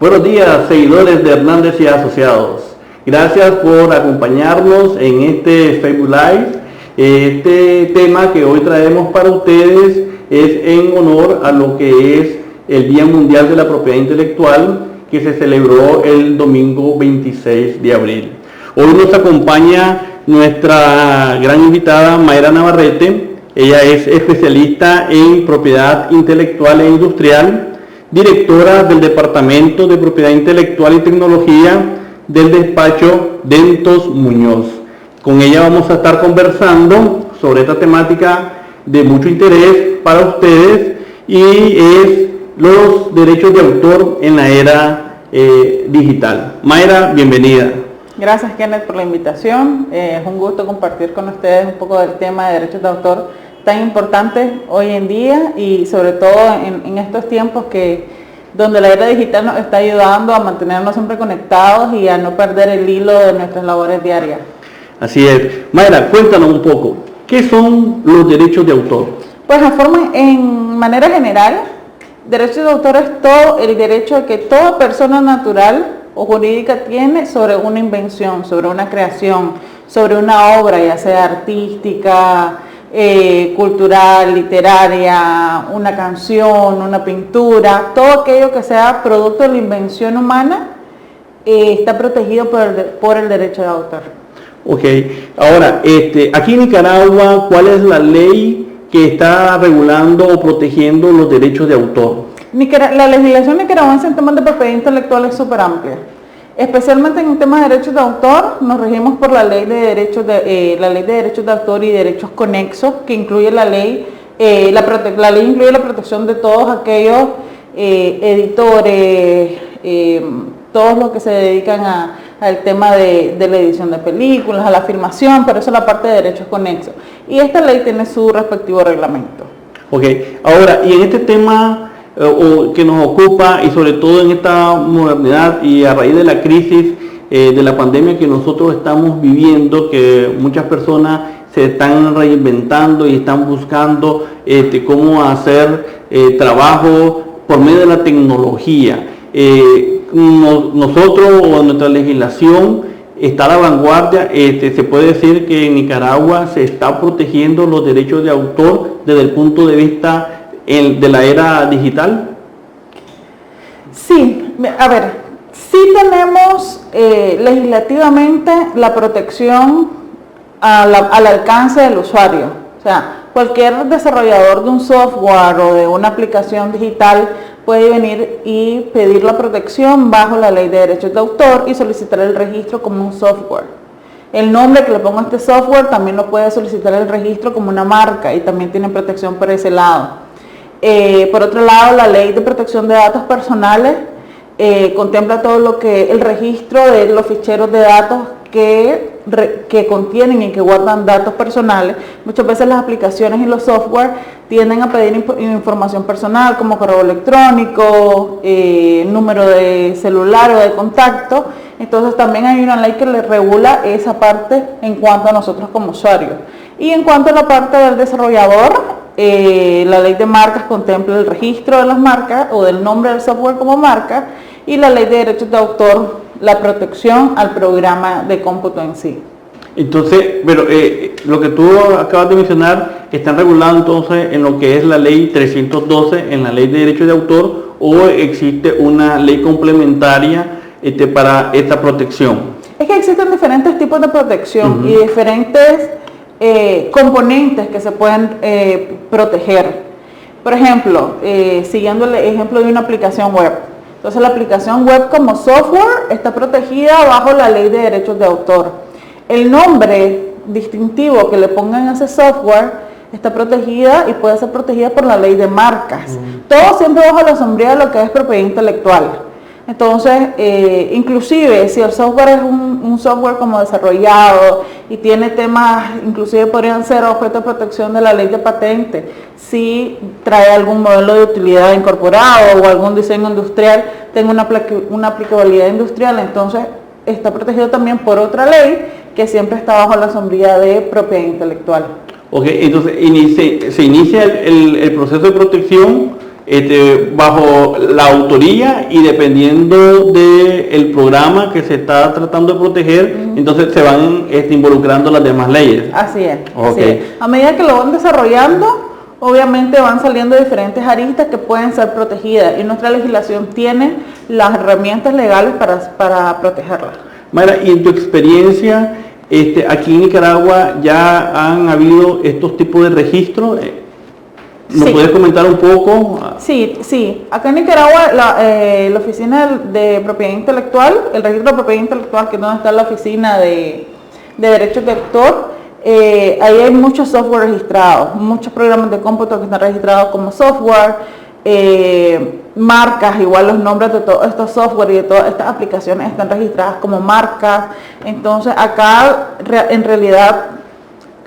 Buenos días, seguidores de Hernández y Asociados. Gracias por acompañarnos en este Facebook Live. Este tema que hoy traemos para ustedes es en honor a lo que es el Día Mundial de la Propiedad Intelectual, que se celebró el domingo 26 de abril. Hoy nos acompaña nuestra gran invitada Mayra Navarrete. Ella es especialista en propiedad intelectual e industrial, directora del Departamento de Propiedad Intelectual y Tecnología del despacho Dentos Muñoz. Con ella vamos a estar conversando sobre esta temática de mucho interés para ustedes, y es los derechos de autor en la era digital. Mayra, bienvenida. Gracias, Kenneth, por la invitación. Es un gusto compartir con ustedes un poco del tema de derechos de autor tan importante hoy en día, y sobre todo en estos tiempos donde la era digital nos está ayudando a mantenernos siempre conectados y a no perder el hilo de nuestras labores diarias. Así es. Mayra, cuéntanos un poco, ¿qué son los derechos de autor? Pues en manera general, derechos de autor es todo el derecho que toda persona natural o jurídica tiene sobre una invención, sobre una creación, sobre una obra, ya sea artística, cultural, literaria, una canción, una pintura, todo aquello que sea producto de la invención humana está protegido por el derecho de autor. Ok, ahora, aquí en Nicaragua, ¿cuál es la ley que está regulando o protegiendo los derechos de autor? La legislación nicaragüense en temas de propiedad intelectual es súper amplia. Especialmente en temas de derechos de autor, nos regimos por la ley de derechos de autor y derechos conexos, que incluye la ley incluye la protección de todos aquellos editores, todos los que se dedican al tema de la edición de películas, a la filmación, pero eso es la parte de derechos conexos. Y esta ley tiene su respectivo reglamento. Ok, ahora, y en este tema que nos ocupa, y sobre todo en esta modernidad y a raíz de la crisis de la pandemia que nosotros estamos viviendo, que muchas personas se están reinventando y están buscando cómo hacer trabajo por medio de la tecnología. Nosotros o nuestra legislación está a la vanguardia. Se puede decir que en Nicaragua se está protegiendo los derechos de autor desde el punto de vista de la era digital. Sí, a ver, sí tenemos legislativamente la protección al alcance del usuario. O sea, cualquier desarrollador de un software o de una aplicación digital puede venir y pedir la protección bajo la ley de derechos de autor y solicitar el registro como un software. El nombre que le ponga a este software también lo puede solicitar el registro como una marca, y también tiene protección por ese lado. Por otro lado, la ley de protección de datos personales contempla todo lo que el registro de los ficheros de datos que contienen y que guardan datos personales. Muchas veces las aplicaciones y los software tienden a pedir información personal como correo electrónico, número de celular o de contacto. Entonces también hay una ley que le regula esa parte en cuanto a nosotros como usuarios. Y en cuanto a la parte del desarrollador, la ley de marcas contempla el registro de las marcas o del nombre del software como marca, y la ley de derechos de autor, la protección al programa de cómputo en sí. Entonces, pero lo que tú acabas de mencionar están regulados entonces en lo que es la ley 312, en la ley de derechos de autor, o existe una ley complementaria para esta protección. Es que existen diferentes tipos de protección y diferentes componentes que se pueden proteger. Por ejemplo, siguiendo el ejemplo de una aplicación web. Entonces, la aplicación web como software está protegida bajo la ley de derechos de autor. El nombre distintivo que le pongan a ese software está protegida y puede ser protegida por la ley de marcas. Todo siempre bajo la sombría de lo que es propiedad intelectual. Entonces, inclusive si el software es un software como desarrollado y tiene temas, inclusive podrían ser objeto de protección de la ley de patente, si trae algún modelo de utilidad incorporado o algún diseño industrial, tenga una aplicabilidad industrial, entonces está protegido también por otra ley que siempre está bajo la sombrilla de propiedad intelectual. Ok, entonces se inicia el proceso de protección bajo la autoría y dependiendo del programa que se está tratando de proteger, entonces se van involucrando las demás leyes. Así es, Okay. así es. A medida que lo van desarrollando, obviamente van saliendo diferentes aristas que pueden ser protegidas y nuestra legislación tiene las herramientas legales para protegerlas. Mayra, y en tu experiencia, aquí en Nicaragua ya han habido estos tipos de registros. ¿Nos Sí. puedes comentar un poco? Sí. Acá en Nicaragua, la Oficina de Propiedad Intelectual, el Registro de Propiedad Intelectual, que es donde está la Oficina de Derechos de Autor, ahí hay muchos software registrados, muchos programas de cómputo que están registrados como software, marcas, igual los nombres de todos estos software y de todas estas aplicaciones están registradas como marcas. Entonces acá en realidad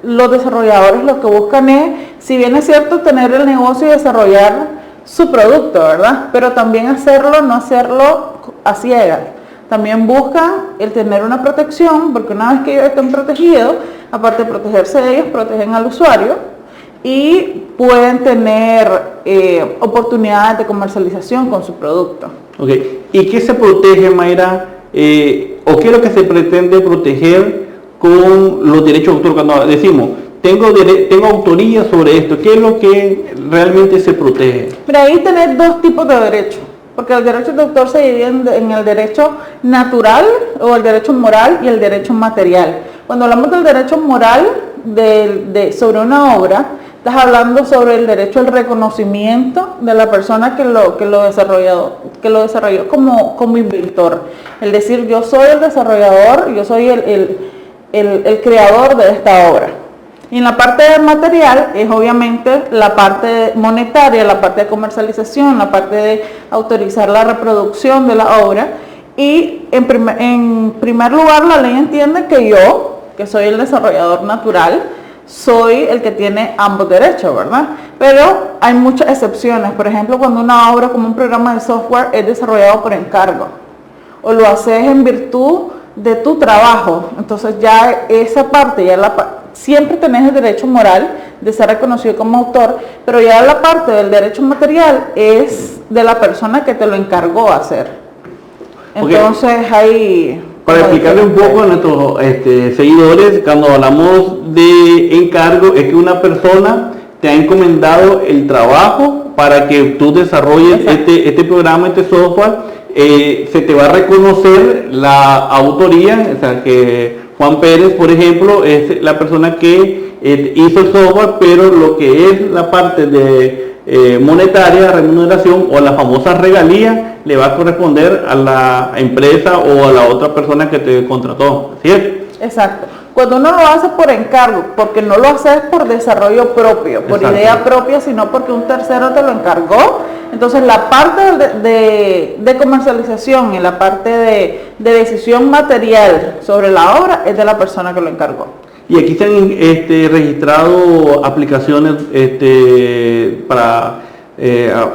los desarrolladores lo que buscan es, si bien es cierto, tener el negocio y desarrollar su producto, ¿verdad? Pero también no hacerlo a ciegas. También buscan el tener una protección, porque una vez que ellos estén protegidos, aparte de protegerse de ellos, protegen al usuario y pueden tener oportunidades de comercialización con su producto. Ok. ¿Y qué se protege, Mayra? ¿O qué es lo que se pretende proteger con los derechos de autor? Cuando decimos, tengo autoría sobre esto, ¿qué es lo que realmente se protege? Pero ahí tenés dos tipos de derechos, porque el derecho de autor se divide en el derecho natural o el derecho moral y el derecho material. Cuando hablamos del derecho moral sobre una obra, estás hablando sobre el derecho al reconocimiento de la persona que lo desarrolló como inventor. Es decir, yo soy el desarrollador, yo soy el creador de esta obra. Y en la parte material es obviamente la parte monetaria, la parte de comercialización, la parte de autorizar la reproducción de la obra. Y en primer lugar la ley entiende que yo, que soy el desarrollador natural, soy el que tiene ambos derechos, ¿verdad? Pero hay muchas excepciones. Por ejemplo, cuando una obra como un programa de software es desarrollado por encargo o lo haces en virtud de tu trabajo, entonces ya esa parte, siempre tenés el derecho moral de ser reconocido como autor, pero ya la parte del derecho material es de la persona que te lo encargó hacer. Entonces hay... Para explicarle un poco a nuestros seguidores, cuando hablamos de encargo, es que una persona te ha encomendado el trabajo para que tú desarrolles este programa, este software. Se te va a reconocer la autoría, o sea que Juan Pérez, por ejemplo, es la persona que hizo el software, pero lo que es la parte de monetaria, remuneración o la famosa regalía, le va a corresponder a la empresa o a la otra persona que te contrató, ¿así es? Exacto. Cuando uno lo hace por encargo, porque no lo haces por desarrollo propio, por idea propia, sino porque un tercero te lo encargó, entonces la parte de comercialización y la parte de decisión material sobre la obra es de la persona que lo encargó. Y aquí se han registrado aplicaciones para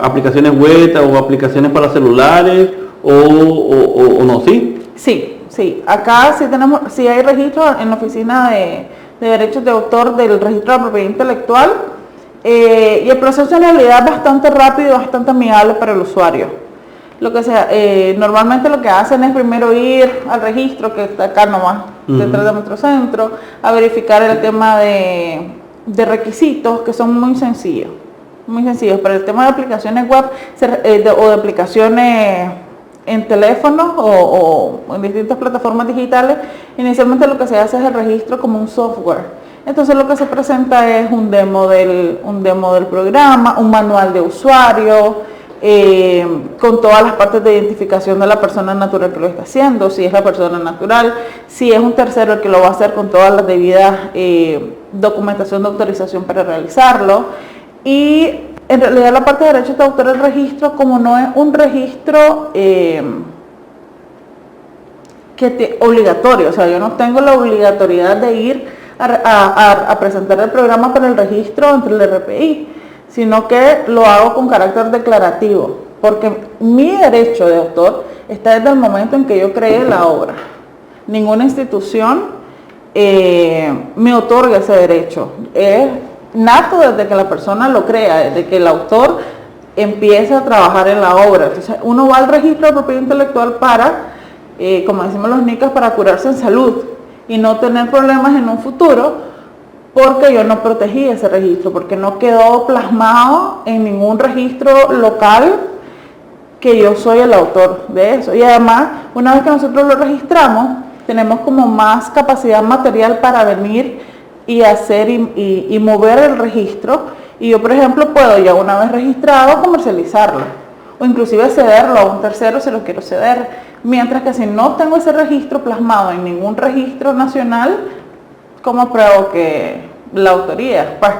aplicaciones web o aplicaciones para celulares o no, ¿sí? Sí, acá sí hay registro en la Oficina de Derechos de Autor del Registro de Propiedad Intelectual y el proceso en realidad es bastante rápido y bastante amigable para el usuario. Normalmente lo que hacen es primero ir al registro que está acá nomás, detrás de nuestro centro, a verificar el tema de requisitos que son muy sencillos. Para el tema de aplicaciones web o de aplicaciones en teléfonos o en distintas plataformas digitales, inicialmente lo que se hace es el registro como un software. Entonces lo que se presenta es un demo del programa, un manual de usuario, con todas las partes de identificación de la persona natural que lo está haciendo, si es la persona natural, si es un tercero el que lo va a hacer con todas las debidas documentación de autorización para realizarlo. Y en realidad la parte de derechos de autor del registro, como no es un registro obligatorio, o sea, yo no tengo la obligatoriedad de ir a presentar el programa para el registro ante el RPI, sino que lo hago con carácter declarativo, porque mi derecho de autor está desde el momento en que yo creé la obra. Ninguna institución me otorga ese derecho. Es nato desde que la persona lo crea, desde que el autor empieza a trabajar en la obra. Entonces uno va al registro de propiedad intelectual para, como decimos los nicas, para curarse en salud y no tener problemas en un futuro, porque yo no protegí ese registro, porque no quedó plasmado en ningún registro local que yo soy el autor de eso. Y además, una vez que nosotros lo registramos, tenemos como más capacidad material para venir y hacer y mover el registro. Y yo, por ejemplo, puedo ya una vez registrado comercializarlo o inclusive cederlo a un tercero si lo quiero ceder. Mientras que si no tengo ese registro plasmado en ningún registro nacional, ¿cómo pruebo que la autoría? Pues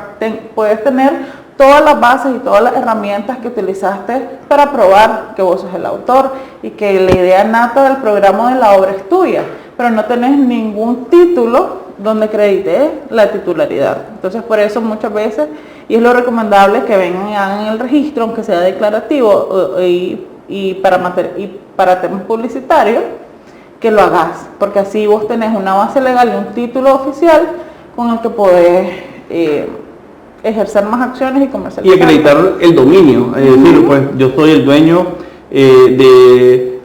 puedes tener todas las bases y todas las herramientas que utilizaste para probar que vos sos el autor y que la idea nata del programa de la obra es tuya, pero no tenés ningún título donde acredite la titularidad. Entonces, por eso muchas veces, y es lo recomendable que vengan y hagan el registro, aunque sea declarativo y para temas publicitarios, que lo hagas, porque así vos tenés una base legal y un título oficial con el que podés ejercer más acciones y comercializar. Y acreditar el dominio, es decir, pues yo soy el dueño de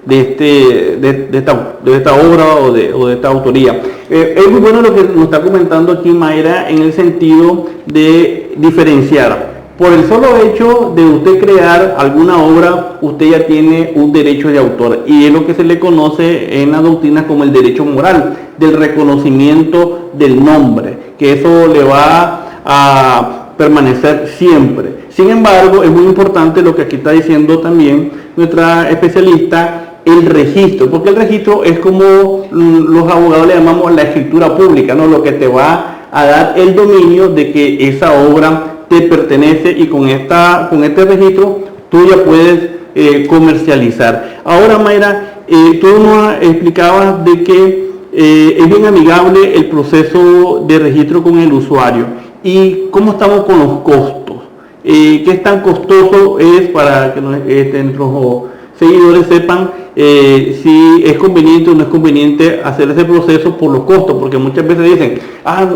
esta obra o de esta autoría. Es muy bueno lo que nos está comentando aquí Mayra en el sentido de diferenciar. Por el solo hecho de usted crear alguna obra, usted ya tiene un derecho de autor y es lo que se le conoce en la doctrina como el derecho moral, del reconocimiento del nombre, que eso le va a permanecer siempre. Sin embargo, es muy importante lo que aquí está diciendo también nuestra especialista, el registro, porque el registro es como los abogados le llamamos la escritura pública, ¿no? Lo que te va a dar el dominio de que esa obra te pertenece y con este registro tú ya puedes comercializar. Ahora Mayra, tú nos explicabas de que es bien amigable el proceso de registro con el usuario. ¿Y cómo estamos con los costos? ¿Qué tan costoso es para que nuestros seguidores sepan si es conveniente o no es conveniente hacer ese proceso por los costos? Porque muchas veces dicen,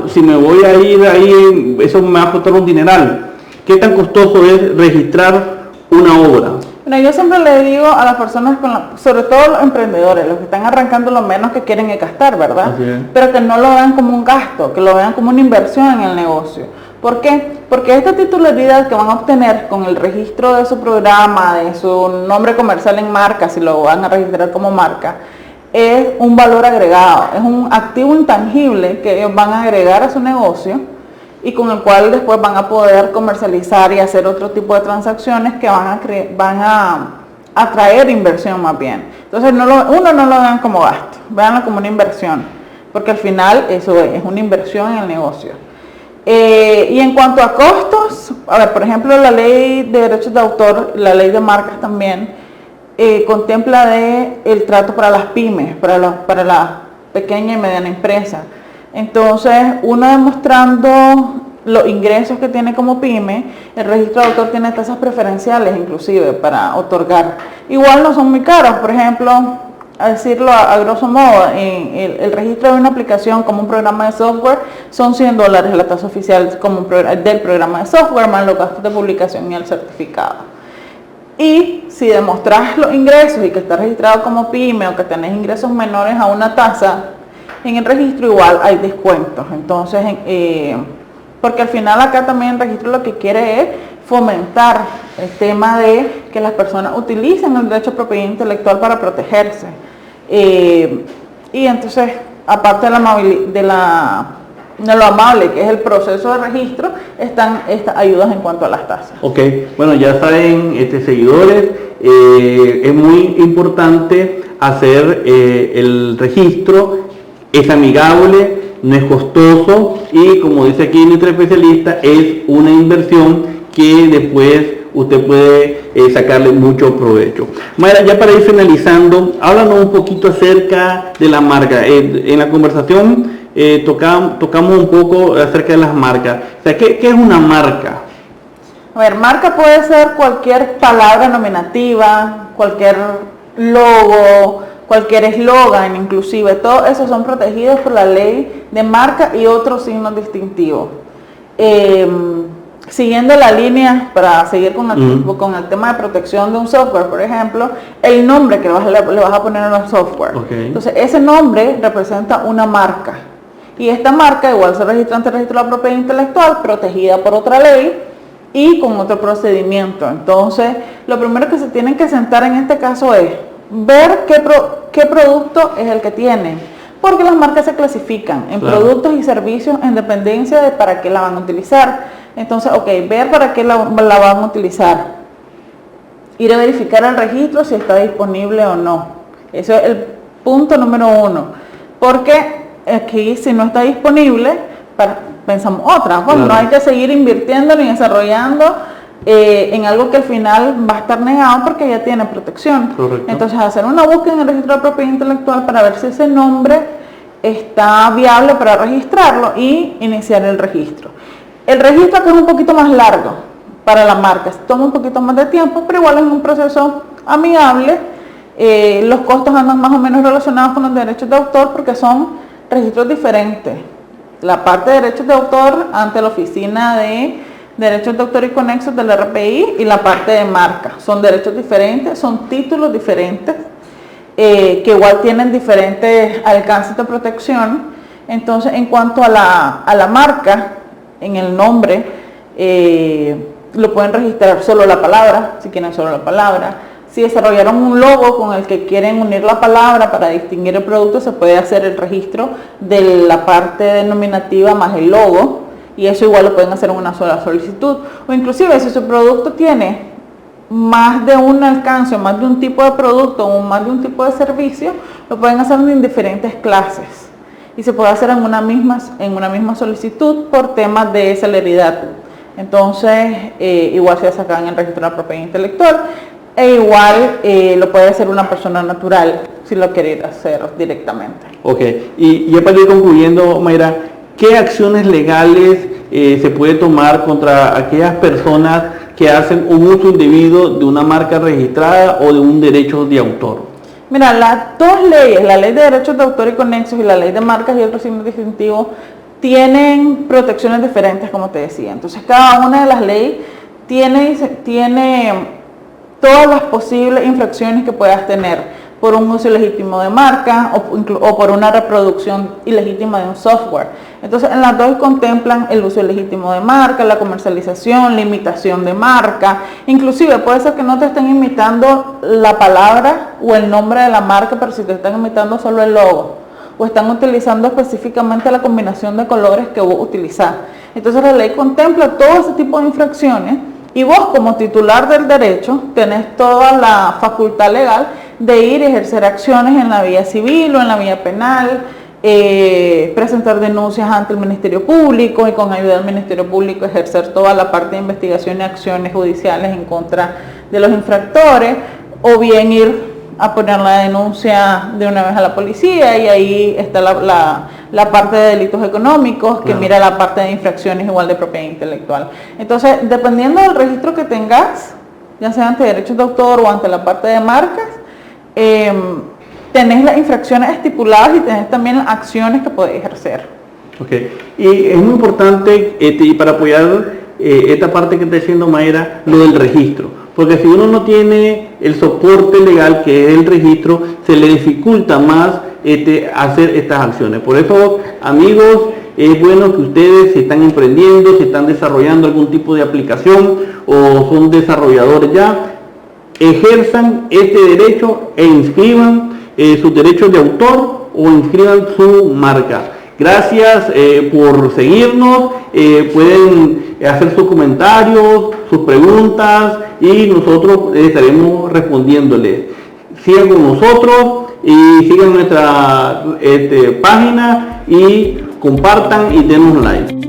si me voy a ir ahí, eso me va a costar un dineral. ¿Qué tan costoso es registrar una obra? Bueno, yo siempre le digo a las personas, sobre todo los emprendedores, los que están arrancando, lo menos que quieren es gastar, ¿verdad? Pero que no lo vean como un gasto, que lo vean como una inversión en el negocio. ¿Por qué? Porque esta titularidad que van a obtener con el registro de su programa, de su nombre comercial en marca, si lo van a registrar como marca, es un valor agregado, es un activo intangible que ellos van a agregar a su negocio y con el cual después van a poder comercializar y hacer otro tipo de transacciones que van a atraer inversión más bien. Entonces no lo vean como gasto, véanlo como una inversión, porque al final eso es una inversión en el negocio. Y en cuanto a costos, por ejemplo, la ley de derechos de autor, la ley de marcas también, contempla el trato para las pymes, para la pequeña y mediana empresa. Entonces, uno demostrando los ingresos que tiene como pyme, el registro de autor tiene tasas preferenciales inclusive para otorgar. Igual no son muy caros, por ejemplo, a decirlo a grosso modo, el registro de una aplicación como un programa de software son $100 la tasa oficial del programa de software, más los gastos de publicación y el certificado. Y si demostras los ingresos y que estás registrado como pyme o que tenés ingresos menores a una tasa, en el registro igual hay descuentos. Entonces, porque al final acá también el registro lo que quiere es fomentar el tema de que las personas utilicen el derecho a propiedad intelectual para protegerse. Y entonces, aparte de lo amable que es el proceso de registro, están estas ayudas en cuanto a las tasas. Ok, bueno, ya saben, seguidores, es muy importante hacer el registro, es amigable, no es costoso y como dice aquí nuestra especialista, es una inversión que después usted puede sacarle mucho provecho. Mayra, ya para ir finalizando, háblanos un poquito acerca de la marca. En la conversación tocamos un poco acerca de las marcas. O sea, ¿qué es una marca? A ver, marca puede ser cualquier palabra nominativa, cualquier logo, cualquier eslogan, inclusive, todos esos son protegidos por la ley de marca y otros signos distintivos. siguiendo la línea para seguir con el tema de protección de un software, por ejemplo, el nombre que le vas a poner en el software. Entonces, ese nombre representa una marca. Y esta marca igual se registra ante el registro de la propiedad intelectual, protegida por otra ley y con otro procedimiento. Entonces, lo primero que se tienen que sentar en este caso es ver qué producto es el que tienen. Porque las marcas se clasifican en productos y servicios en dependencia de para qué la van a utilizar. Entonces, ver para qué la van a utilizar. Ir a verificar el registro si está disponible o no. Ese es el punto número 1. Porque aquí si no está disponible, pensamos otra. Bueno, no hay que seguir invirtiendo ni desarrollando en algo que al final va a estar negado porque ya tiene protección. Entonces, hacer una búsqueda en el registro de propiedad intelectual para ver si ese nombre está viable para registrarlo y iniciar el registro. El registro que es un poquito más largo para la marca, toma un poquito más de tiempo, pero igual es un proceso amigable. Los costos andan más o menos relacionados con los derechos de autor porque son registros diferentes. La parte de derechos de autor ante la oficina de derechos de autor y conexos del RPI y la parte de marca. Son derechos diferentes, son títulos diferentes, que igual tienen diferentes alcances de protección. Entonces, en cuanto a la marca, en el nombre, lo pueden registrar solo la palabra, si quieren solo la palabra. Si desarrollaron un logo con el que quieren unir la palabra para distinguir el producto, se puede hacer el registro de la parte denominativa más el logo, y eso igual lo pueden hacer en una sola solicitud. O inclusive si su producto tiene más de un alcance, más de un tipo de producto o más de un tipo de servicio, lo pueden hacer en diferentes clases. Y se puede hacer en una misma solicitud por temas de celeridad. Entonces, igual se hace acá en el registro de la propiedad intelectual, e igual lo puede hacer una persona natural si lo quiere hacer directamente. Y ya para ir concluyendo, Mayra, ¿qué acciones legales se puede tomar contra aquellas personas que hacen un uso indebido de una marca registrada o de un derecho de autor? Mira, las dos leyes, la ley de derechos de autor y conexos y la ley de marcas y otros signos distintivos, tienen protecciones diferentes, como te decía. Entonces, cada una de las leyes tiene todas las posibles infracciones que puedas tener por un uso ilegítimo de marca o por una reproducción ilegítima de un software. Entonces, en las dos contemplan el uso ilegítimo de marca, la comercialización, la imitación de marca. Inclusive puede ser que no te estén imitando la palabra o el nombre de la marca, pero si te están imitando solo el logo, o están utilizando específicamente la combinación de colores que vos utilizás. Entonces, la ley contempla todo ese tipo de infracciones y vos, como titular del derecho, tenés toda la facultad legal de ir y ejercer acciones en la vía civil o en la vía penal, presentar denuncias ante el Ministerio Público y con ayuda del Ministerio Público ejercer toda la parte de investigación y acciones judiciales en contra de los infractores, o bien ir a poner la denuncia de una vez a la policía, y ahí está la parte de delitos económicos que mira la parte de infracciones igual de propiedad intelectual. Entonces, dependiendo del registro que tengas, ya sea ante derechos de autor o ante la parte de marcas, tenés las infracciones estipuladas y tenés también las acciones que podés ejercer. Y es muy importante, y para apoyar esta parte que está diciendo Mayra, lo del registro. Porque si uno no tiene el soporte legal que es el registro, se le dificulta más hacer estas acciones. Por eso, amigos, es bueno que ustedes, si están emprendiendo, si están desarrollando algún tipo de aplicación o son desarrolladores ya, ejerzan este derecho e inscriban sus derechos de autor o inscriban su marca. Gracias por seguirnos. Pueden hacer sus comentarios, sus preguntas, y nosotros estaremos respondiéndoles. Sigan con nosotros y sigan nuestra página y compartan y denos like.